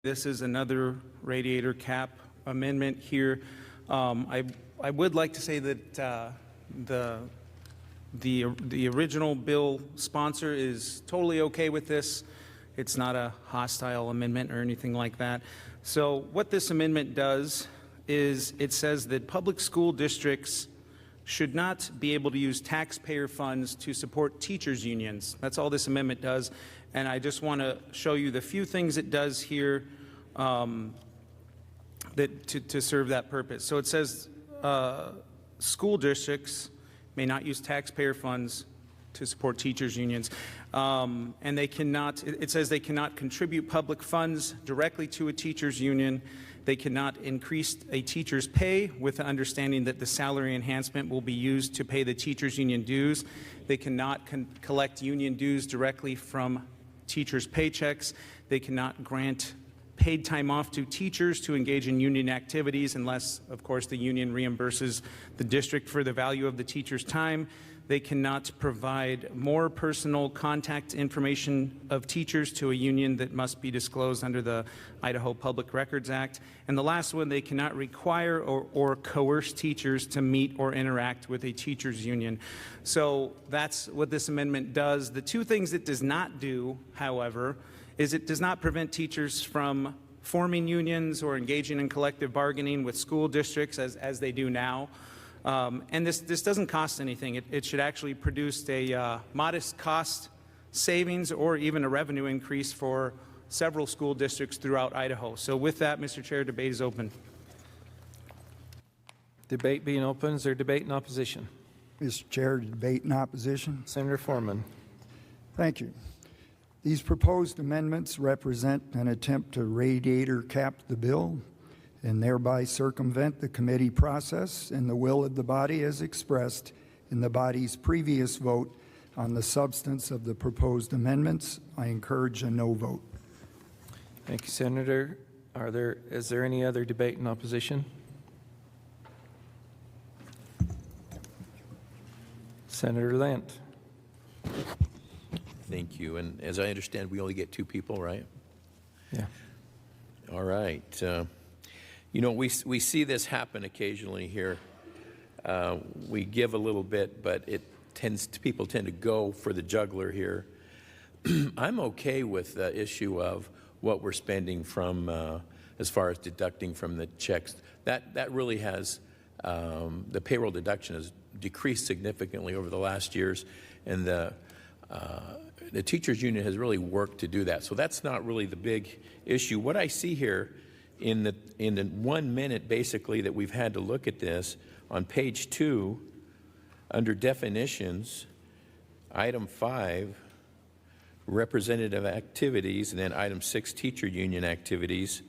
This is another radiator cap amendment here. I would like to say that the original bill sponsor is totally okay with this. It's not a hostile amendment or anything like that. So what this amendment does is it says that public school districts should not be able to use taxpayer funds to support teachers' unions. That's all this amendment does. And I just want to show you the few things it does here to serve that purpose. So it says school districts may not use taxpayer funds to support teachers' unions. And they cannot, it says they cannot contribute public funds directly to a teachers' union. They cannot increase a teacher's pay with the understanding that the salary enhancement will be used to pay the teachers' union dues. They cannot collect union dues directly from teachers' paychecks. They cannot grant paid time off to teachers to engage in union activities unless, of course, the union reimburses the district for the value of the teacher's time. They cannot provide more personal contact information of teachers to a union that must be disclosed under the Idaho Public Records Act. And the last one, they cannot require or coerce teachers to meet or interact with a teachers' union. So that's what this amendment does. The two things it does not do, however, is it does not prevent teachers from forming unions or engaging in collective bargaining with school districts as they do now. And this doesn't cost anything. It should actually produce a modest cost savings or even a revenue increase for several school districts throughout Idaho. So with that, Mr. Chair, debate is open. Debate being open. Is there debate in opposition? Mr. Chair, debate in opposition. Senator Foreman. Thank you. These proposed amendments represent an attempt to radiator cap the bill and thereby circumvent the committee process and the will of the body as expressed in the body's previous vote on the substance of the proposed amendments. I encourage a no vote. Thank you, Senator. Is there any other debate in opposition? Senator Lent. Thank you. And as I understand, we only get two people, right? Yeah. All right. You know, we see this happen occasionally here. We give a little bit, but people tend to go for the juggler here. I'm okay with the issue of what we're spending from, as far as deducting from the checks. That really has, the payroll deduction has decreased significantly over the last years, and the teachers union has really worked to do that. So that's not really the big issue. What I see here in the 1 minute basically that we've had to look at this, on page 2 under definitions, item 5 representative activities, and then item 6 teacher union activities.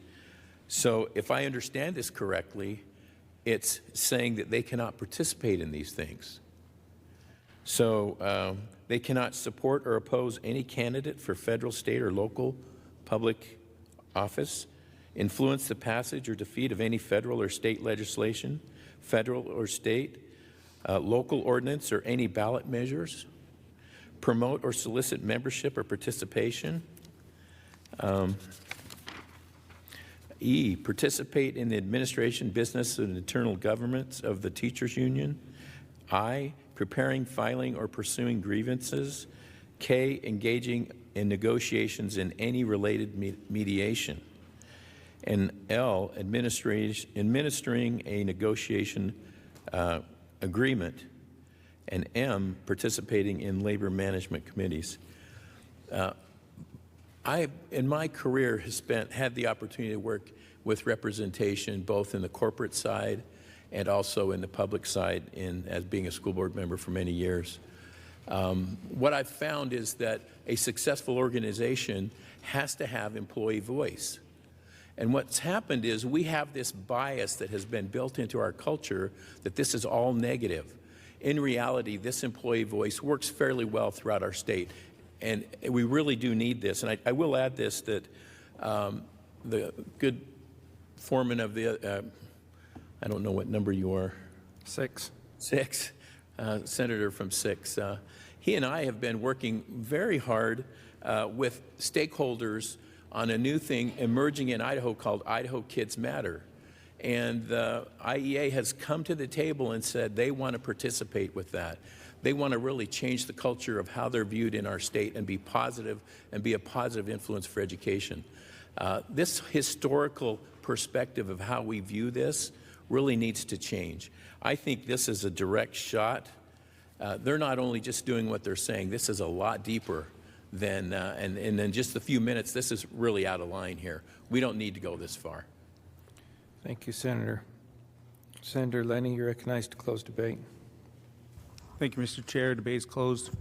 So if I understand this correctly, it's saying that they cannot participate in these things. So they cannot support or oppose any candidate for federal, state, or local public office, influence the passage or defeat of any federal or state legislation, federal or state, local ordinance, or any ballot measures, promote or solicit membership or participation. E, participate in the administration, business, and internal governments of the teachers union. I, preparing, filing, or pursuing grievances. K, engaging in negotiations in any related mediation. And L, administering a negotiation agreement. And M, participating in labor management committees. I, in my career, has had the opportunity to work with representation both in the corporate side and also in the public side as being a school board member for many years. What I've found is that a successful organization has to have employee voice. And what's happened is we have this bias that has been built into our culture that this is all negative. In reality, this employee voice works fairly well throughout our state, and we really do need this. And I will add this, that the good foreman of the, I don't know what number you are. 6. 6, senator from 6. He and I have been working very hard with stakeholders on a new thing emerging in Idaho called Idaho Kids Matter. And the IEA has come to the table and said they want to participate with that. They want to really change the culture of how they're viewed in our state and be positive and be a positive influence for education. This historical perspective of how we view this really needs to change. I think this is a direct shot. They're not only just doing what they're saying, this is a lot deeper than, and in just a few minutes, this is really out of line here. We don't need to go this far. Thank you, Senator. Senator Lenny, you're recognized to close debate. Thank you, Mr. Chair. Debate is closed.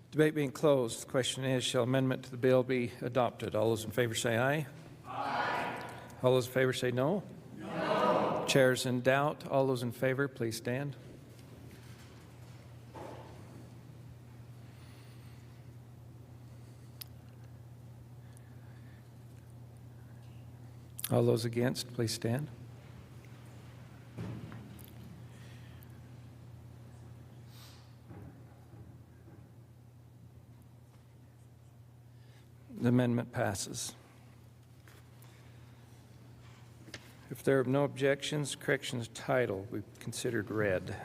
Debate being closed, the question is, shall amendment to the bill be adopted? All those in favor say aye. Aye. All those in favor say no. No. Chair's in doubt. All those in favor, please stand. All those against, please stand. The amendment passes. If there are no objections, corrections title we considered read.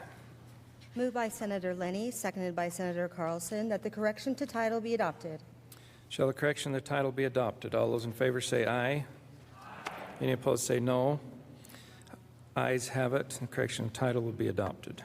Moved by Senator Lenny, seconded by Senator Carlson, that the correction to title be adopted. Shall the correction to the title be adopted? All those in favor say aye. Any opposed say no. Ayes have it. The correction to title will be adopted.